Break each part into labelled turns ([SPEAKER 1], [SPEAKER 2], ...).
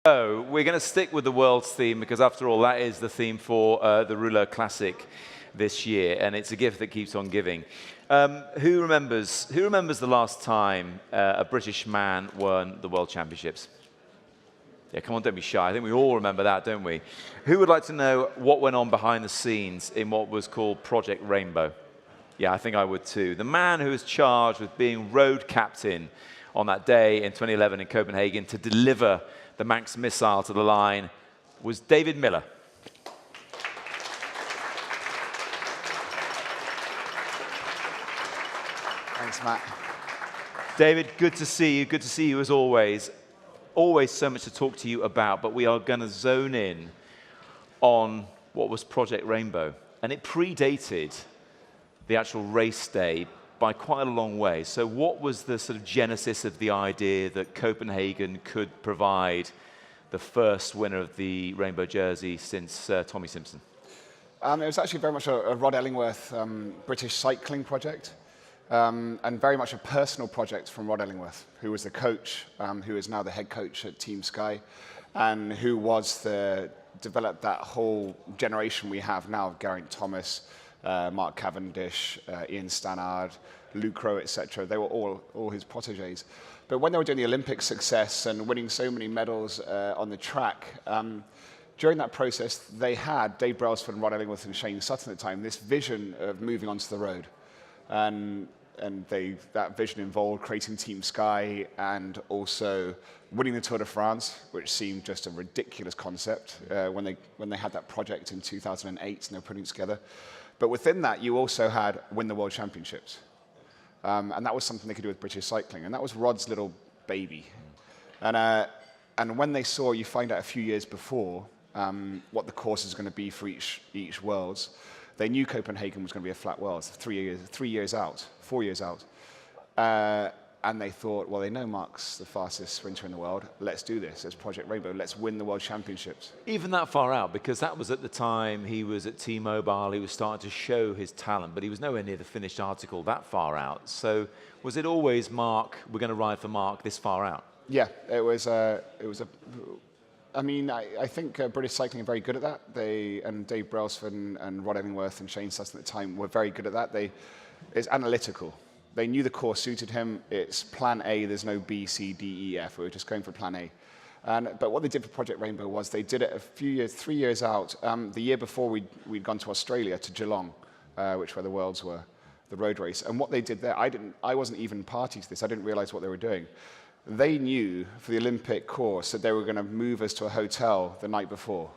[SPEAKER 1] So we're going to stick with the world's theme because, after all, that is the theme for the Rouleur Classic this year, and it's a gift that keeps on giving. Who remembers the last time a British man won the World Championships? Yeah, come on, don't be shy. I think we all remember that, don't we? Who would like to know what went on behind the scenes in what was called Project Rainbow? Yeah, I think I would too. The man who was charged with being road captain on that day in 2011 in Copenhagen to deliver the Manx missile to the line was David Millar.
[SPEAKER 2] Thanks, Matt.
[SPEAKER 1] David, good to see you. Good to see you as always. Always so much to talk to you about, but we are going to zone in on what was Project Rainbow. And it predated the actual race day by quite a long way. So what was the sort of genesis of the idea that Copenhagen could provide the first winner of the rainbow jersey since Tommy Simpson?
[SPEAKER 2] It was actually very much a Rod Ellingworth British cycling project, and very much a personal project from Rod Ellingworth, who was the coach, who is now the head coach at Team Sky, and who developed that whole generation we have now of Geraint Thomas, Mark Cavendish, Ian Stannard, Luke Rowe, etc. They were all his protégés. But when they were doing the Olympic success and winning so many medals on the track, during that process, they had, Dave Brailsford and Rod Ellingworth and Shane Sutton at the time, this vision of moving onto the road. And that vision involved creating Team Sky and also winning the Tour de France, which seemed just a ridiculous concept when they had that project in 2008 and they were putting it together. But within that, you also had win the World Championships. And that was something they could do with British cycling. And that was Rod's little baby. And when they saw, you find out a few years before, what the course is going to be for each Worlds, they knew Copenhagen was going to be a flat Worlds, 4 years out. And they thought, well, they know Mark's the fastest sprinter in the world. Let's do this. It's Project Rainbow. Let's win the World Championships.
[SPEAKER 1] Even that far out, because that was at the time he was at T-Mobile. He was starting to show his talent, but he was nowhere near the finished article that far out. So was it always Mark, we're going to ride for Mark this far out?
[SPEAKER 2] Yeah, it was I mean, I think British cycling are very good at that. And Dave Brailsford and Rod Ellingworth and Shane Sutton at the time were very good at that. It's analytical. They knew the course suited him. It's plan A. There's no B, C, D, E, F. We were just going for plan A. But what they did for Project Rainbow was they did it 3 years out. The year before, we'd gone to Australia, to Geelong, which were the Worlds were, the road race. And what they did there, I wasn't even party to this. I didn't realize what they were doing. They knew for the Olympic course that they were going to move us to a hotel the night before.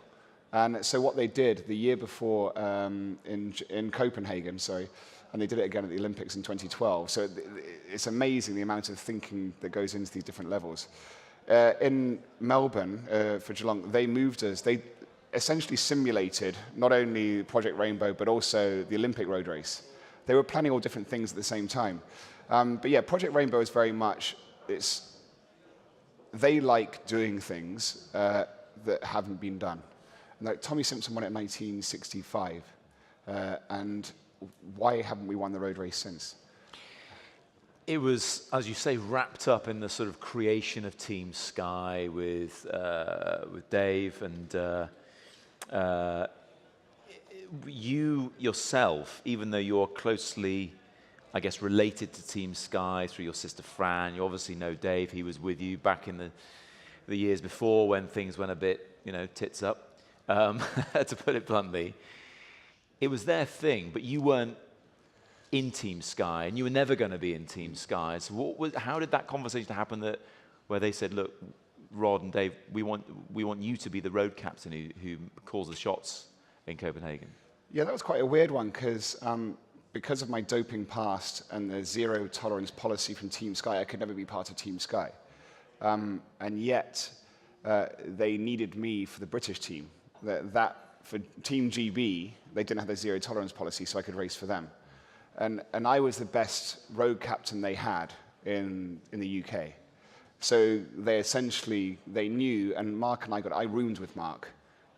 [SPEAKER 2] And so what they did the year before in Copenhagen, and they did it again at the Olympics in 2012. So it's amazing the amount of thinking that goes into these different levels. In Melbourne, for Geelong, they moved us. They essentially simulated not only Project Rainbow, but also the Olympic road race. They were planning all different things at the same time. But yeah, Project Rainbow is very much, they like doing things that haven't been done. Like Tommy Simpson won it in 1965. And why haven't we won the road race since?
[SPEAKER 1] It was, as you say, wrapped up in the sort of creation of Team Sky with Dave and you yourself, even though you're closely, I guess, related to Team Sky through your sister Fran. You obviously know Dave. He was with you back in the years before when things went a bit, tits up, to put it bluntly. It was their thing, but you weren't in Team Sky, and you were never going to be in Team Sky. So how did that conversation happen where they said, look, Rod and Dave, we want you to be the road captain who calls the shots in Copenhagen?
[SPEAKER 2] Yeah, that was quite a weird one because of my doping past and the zero tolerance policy from Team Sky, I could never be part of Team Sky. And yet, they needed me for the British team. For Team GB, they didn't have a zero tolerance policy, so I could race for them. And I was the best road captain they had in the UK. So they knew, and Mark and I roomed with Mark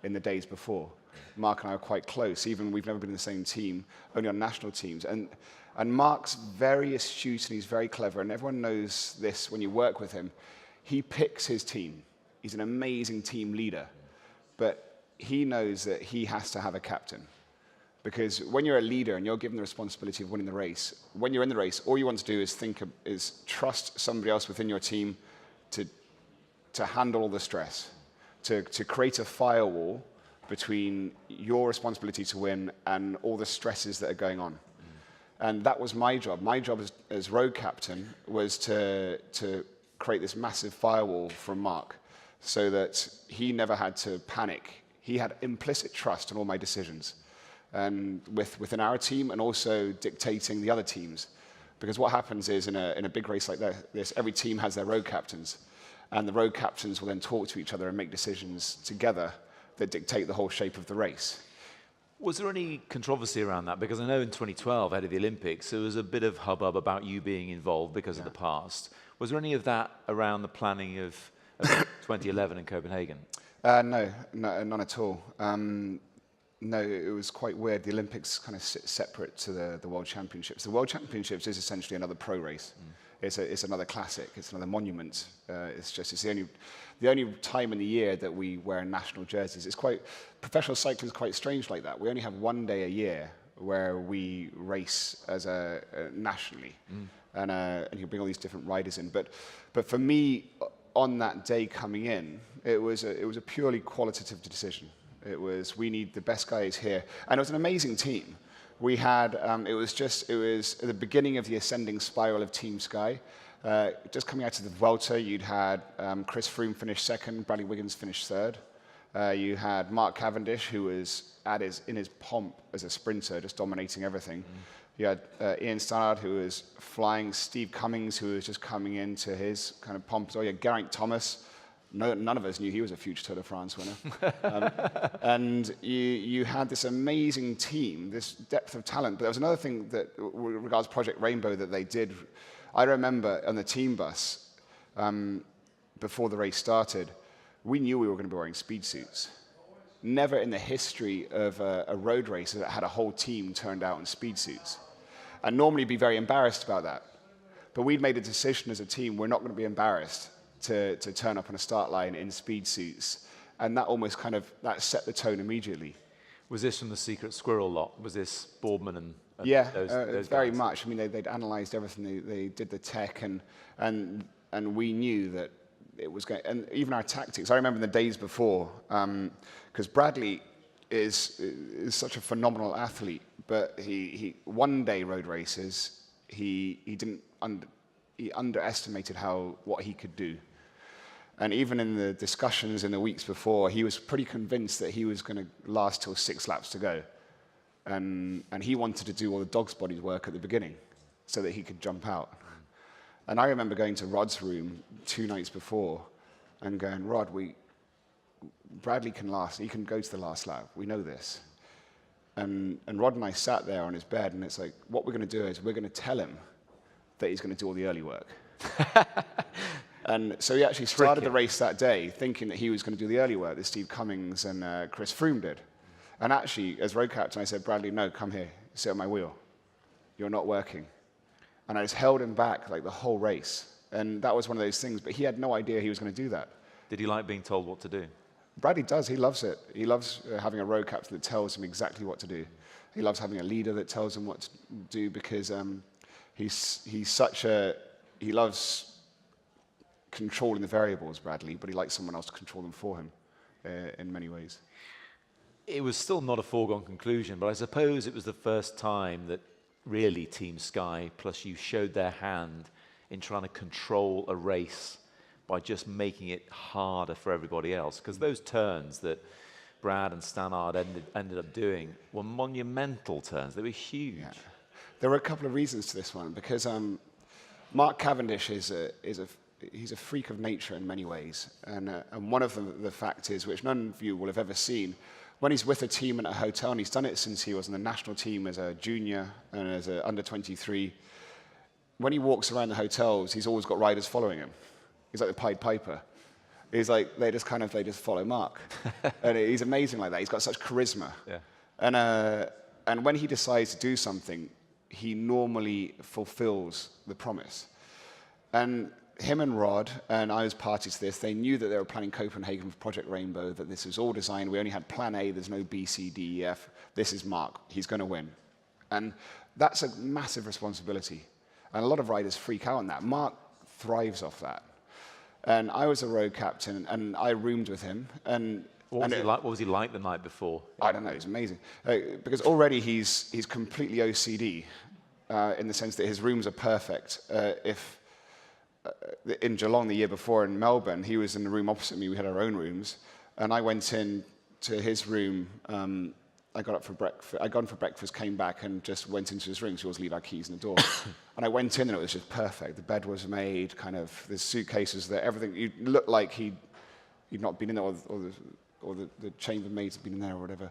[SPEAKER 2] in the days before. Mark and I were quite close, even we've never been in the same team, only on national teams. And Mark's very astute and he's very clever, and everyone knows this when you work with him. He picks his team. He's an amazing team leader. But he knows that he has to have a captain. Because when you're a leader and you're given the responsibility of winning the race, when you're in the race, all you want to do is trust somebody else within your team to handle all the stress, to create a firewall between your responsibility to win and all the stresses that are going on. And that was my job. My job as road captain was to create this massive firewall from Mark so that he never had to panic. He had implicit trust in all my decisions, and within our team and also dictating the other teams. Because what happens is in a big race like this, every team has their road captains, and the road captains will then talk to each other and make decisions together that dictate the whole shape of the race.
[SPEAKER 1] Was there any controversy around that? Because I know in 2012, ahead of the Olympics, there was a bit of hubbub about you being involved because of the past. Was there any of that around the planning of 2011 in Copenhagen?
[SPEAKER 2] No, none at all. No, it was quite weird. The Olympics kind of sit separate to the World Championships. The World Championships is essentially another pro race. It's another classic. It's another monument. It's the only time in the year that we wear national jerseys. Professional cycling is quite strange like that. We only have one day a year where we race as nationally, and you bring all these different riders in. But for me, on that day coming in, it was a purely qualitative decision. It was, we need the best guys here, and it was an amazing team. We had, it was at the beginning of the ascending spiral of Team Sky. Just coming out of the Vuelta, you'd had Chris Froome finish second, Bradley Wiggins finish third. You had Mark Cavendish, who was in his pomp as a sprinter, just dominating everything. You had Ian Stannard, who was flying, Steve Cummings, who was just coming into his kind of pomp. So you had Geraint Thomas. None of us knew he was a future Tour de France winner. And you had this amazing team, this depth of talent. But there was another thing that, regards Project Rainbow, that they did. I remember on the team bus, before the race started, we knew we were going to be wearing speed suits. Never in the history of a road race that had a whole team turned out in speed suits. And normally be very embarrassed about that. But we'd made a decision as a team, we're not going to be embarrassed to turn up on a start line in speed suits. And that almost that set the tone immediately.
[SPEAKER 1] Was this from the Secret Squirrel lot? Was this Boardman and
[SPEAKER 2] yeah,
[SPEAKER 1] those
[SPEAKER 2] very
[SPEAKER 1] guys?
[SPEAKER 2] much. I mean, they'd analysed everything. They did the tech, and we knew that it was going. And even our tactics. I remember in the days before, because Bradley is such a phenomenal athlete, but he one-day road races, he underestimated what he could do. And even in the discussions in the weeks before, he was pretty convinced that he was going to last till 6 laps to go. And he wanted to do all the dog's bodies work at the beginning so that he could jump out. And I remember going to Rod's room 2 nights before and going, Rod, Bradley can last. He can go to the last lap. We know this. And Rod and I sat there on his bed, and it's like, what we're going to do is we're going to tell him that he's going to do all the early work. And so he actually started the race that day thinking that he was going to do the early work that Steve Cummings and Chris Froome did. And actually, as road captain, I said, Bradley, no, come here, sit on my wheel. You're not working. And I just held him back like the whole race. And that was one of those things, but he had no idea he was going to do that.
[SPEAKER 1] Did he like being told what to do?
[SPEAKER 2] Bradley does. He loves it. He loves having a road captain that tells him exactly what to do. He loves having a leader that tells him what to do because he loves controlling the variables, Bradley, but he likes someone else to control them for him in many ways.
[SPEAKER 1] It was still not a foregone conclusion, but I suppose it was the first time that really Team Sky plus you showed their hand in trying to control a race by just making it harder for everybody else. Because those turns that Brad and Stannard ended up doing were monumental turns. They were huge. Yeah.
[SPEAKER 2] There were a couple of reasons to this one, because Mark Cavendish he's a freak of nature in many ways. And one of the fact is, which none of you will have ever seen, when he's with a team in a hotel, and he's done it since he was in the national team as a junior and as an under-23, when he walks around the hotels, he's always got riders following him. He's like the Pied Piper. He's like, they just follow Mark. And he's amazing like that. He's got such charisma. Yeah. And when he decides to do something, he normally fulfills the promise. And him and Rod, and I was party to this, they knew that they were planning Copenhagen for Project Rainbow, that this was all designed. We only had plan A, there's no B, C, D, E, F. This is Mark. He's going to win. And that's a massive responsibility. And a lot of riders freak out on that. Mark thrives off that. And I was a road captain, and I roomed with him. And
[SPEAKER 1] what was he like the night before?
[SPEAKER 2] I don't know, he's amazing. Because already he's completely OCD in the sense that his rooms are perfect. In Geelong the year before in Melbourne, he was in the room opposite me. We had our own rooms. And I went in to his room. I got up for breakfast. I'd gone for breakfast, came back, and just went into his room. So we always leave our keys in the door. And I went in, and it was just perfect. The bed was made, kind of, the suitcases there, everything. It looked like he'd not been in there, or the chambermaids had been in there, or whatever.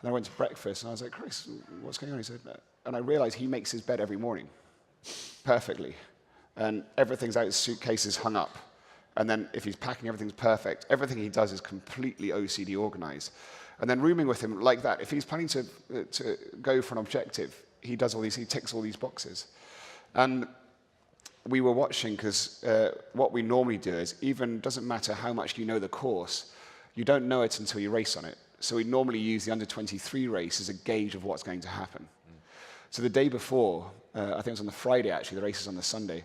[SPEAKER 2] And I went to breakfast, and I was like, Chris, what's going on? He said, and I realized he makes his bed every morning, perfectly. And everything's out, his suitcases hung up. And then if he's packing, everything's perfect. Everything he does is completely OCD organized. And then rooming with him like that, if he's planning to go for an objective, he ticks all these boxes. And we were watching, because what we normally do is, even doesn't matter how much you know the course, you don't know it until you race on it. So we normally use the under-23 race as a gauge of what's going to happen. So the day before, I think it was on the Friday actually, the race is on the Sunday,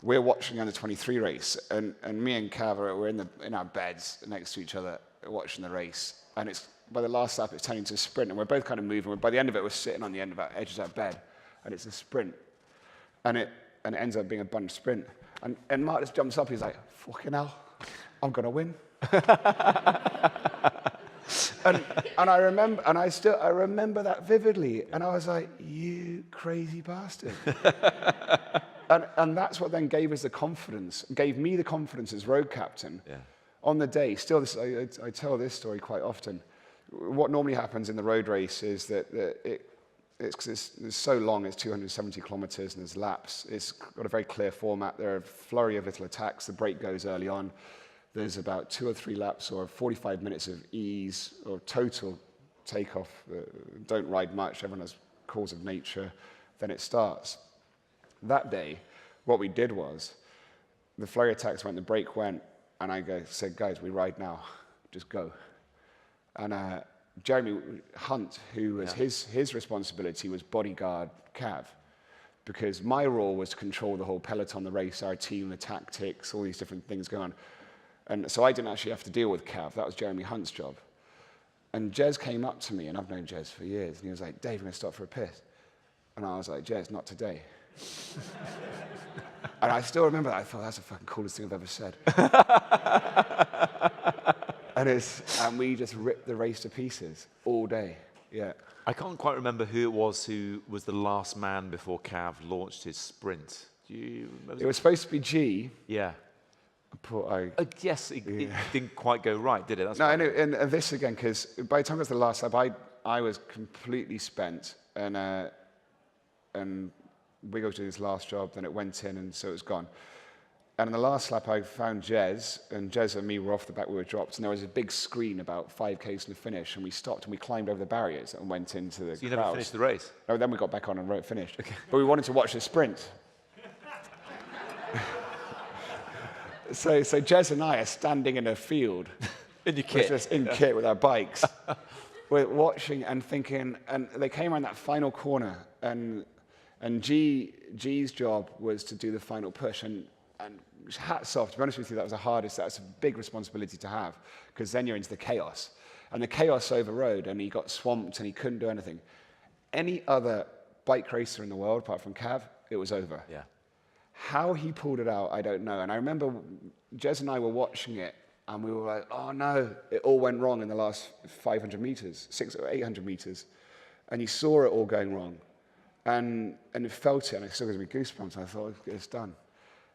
[SPEAKER 2] we're watching the under-23 race, and me and Cav we're in our beds next to each other watching the race. And it's by the last lap, it's turning into a sprint, and we're both kind of moving. By the end of it, we're sitting on the end of our edges of our bed, and it's a sprint. And it ends up being a bunch sprint. And Mark just jumps up, he's like, fucking hell, I'm going to win. and I remember that vividly, and I was like, you crazy bastard. and that's what then gave us the confidence, gave me the confidence as road captain. Yeah. On the day, still, I tell this story quite often. What normally happens in the road race is that it's so long, it's 270 kilometers, and there's laps. It's got a very clear format. There are a flurry of little attacks. The break goes early on. There's about 2 or 3 laps or 45 minutes of ease or total takeoff. Don't ride much. Everyone has calls of nature. Then it starts. That day, what we did was, the flurry attacks went, the break went, and I said, guys, we ride now. Just go. And Jeremy Hunt, who was his responsibility was bodyguard Cav, because my role was to control the whole peloton, the race, our team, the tactics, all these different things going on. And so I didn't actually have to deal with Cav. That was Jeremy Hunt's job. And Jez came up to me, and I've known Jez for years, and he was like, Dave, I'm going to stop for a piss. And I was like, Jez, not today. And I still remember that. I thought, that's the fucking coolest thing I've ever said. And we just ripped the race to pieces all day. Yeah.
[SPEAKER 1] I can't quite remember who was the last man before Cav launched his sprint. Do you remember?
[SPEAKER 2] It was supposed to be G.
[SPEAKER 1] Yeah.
[SPEAKER 2] Yes,
[SPEAKER 1] it didn't quite go right, did it? That's
[SPEAKER 2] no, I know, and this again, because by the time it was the last lap, I was completely spent, and Wiggle did his last job, then it went in, and so it was gone. And in the last lap, I found Jez, and Jez and me were off the back, we were dropped, and there was a big screen about 5Ks from the finish, and we stopped and we climbed over the barriers and went into the crowds.
[SPEAKER 1] You never finished the race?
[SPEAKER 2] No, then we got back on and finished. Okay. But we wanted to watch the sprint. So Jez and I are standing in a field.
[SPEAKER 1] In your kit?
[SPEAKER 2] Just in kit with our bikes. We're watching and thinking, and they came around that final corner, and G's job was to do the final push, and hats off, to be honest with you, that's a big responsibility to have, because then you're into the chaos. And the chaos overrode, and he got swamped, and he couldn't do anything. Any other bike racer in the world, apart from Cav, it was over.
[SPEAKER 1] Yeah.
[SPEAKER 2] How he pulled it out, I don't know. And I remember Jez and I were watching it, and we were like, oh no, it all went wrong in the last 500 meters, 600 or 800 meters. And you saw it all going wrong. And it felt it, and it still gives me goosebumps, and I thought, it's done.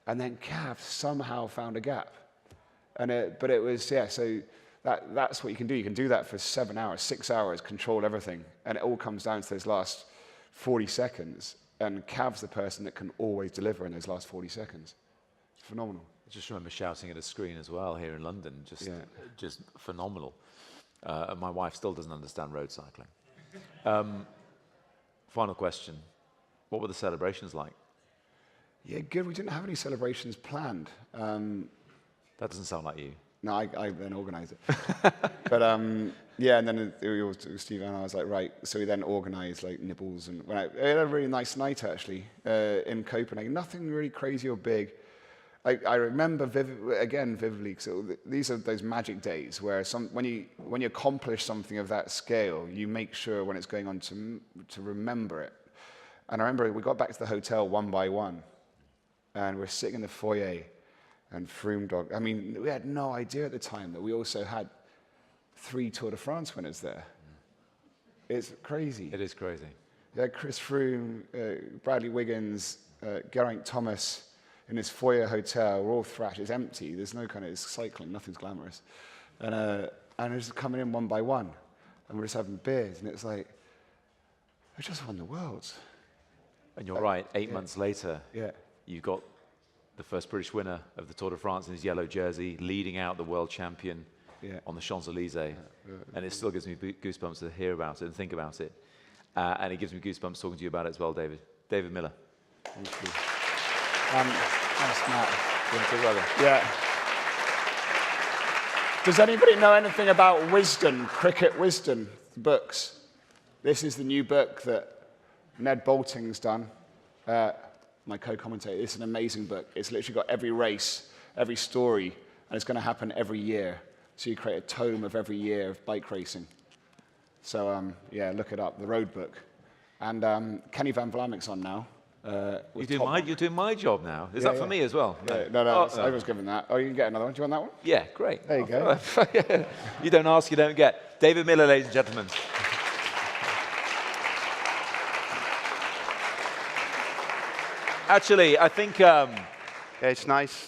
[SPEAKER 2] And then Cav somehow found a gap. But it was, so that's what you can do. You can do that for 7 hours, 6 hours, control everything. And it all comes down to those last 40 seconds. And Cav's the person that can always deliver in those last 40 seconds. It's phenomenal.
[SPEAKER 1] I just remember shouting at a screen as well here in London, just phenomenal. And my wife still doesn't understand road cycling. Final question. What were the celebrations like?
[SPEAKER 2] Yeah, good. We didn't have any celebrations planned.
[SPEAKER 1] That doesn't sound like you.
[SPEAKER 2] No, I then organised it. But yeah, and then it was Steve and I was like, right. So we then organised like nibbles and we had a really nice night actually in Copenhagen. Nothing really crazy or big. I remember vividly. So these are those magic days where when you accomplish something of that scale, you make sure when it's going on to remember it. And I remember we got back to the hotel one by one, and we're sitting in the foyer. And Froome Dog. I mean, we had no idea at the time that we also had 3 Tour de France winners there. It's crazy.
[SPEAKER 1] It is crazy.
[SPEAKER 2] Yeah, Chris Froome, Bradley Wiggins, Geraint Thomas in this foyer hotel. We're all thrashed. It's empty. There's no kind of, it's cycling. Nothing's glamorous. And it's coming in one by one. And we're just having beers. And it's like, I just won the Worlds.
[SPEAKER 1] And you're right, 8 months later, you got the first British winner of the Tour de France in his yellow jersey, leading out the world champion on the Champs-Élysées. And it still gives me goosebumps to hear about it and think about it. And it gives me goosebumps talking to you about it as well, David. David Millar.
[SPEAKER 2] Thank you. Thanks, Matt.
[SPEAKER 1] Yeah.
[SPEAKER 2] Does anybody know anything about Wisdom, Cricket Wisdom, books? This is the new book that Ned Boulting's done. My co-commentator. It's an amazing book. It's literally got every race, every story, and it's going to happen every year. So you create a tome of every year of bike racing. So yeah, look it up, the Road Book. And Kenny Van Vlaming's on now.
[SPEAKER 1] You're doing my job now. Is that for me as well?
[SPEAKER 2] No, I was given that. Oh, you can get another one. Do you want that one?
[SPEAKER 1] Yeah, great.
[SPEAKER 2] There you go.
[SPEAKER 1] You don't ask, you don't get. David Millar, ladies and gentlemen. Actually, I think...
[SPEAKER 3] Yeah, it's nice.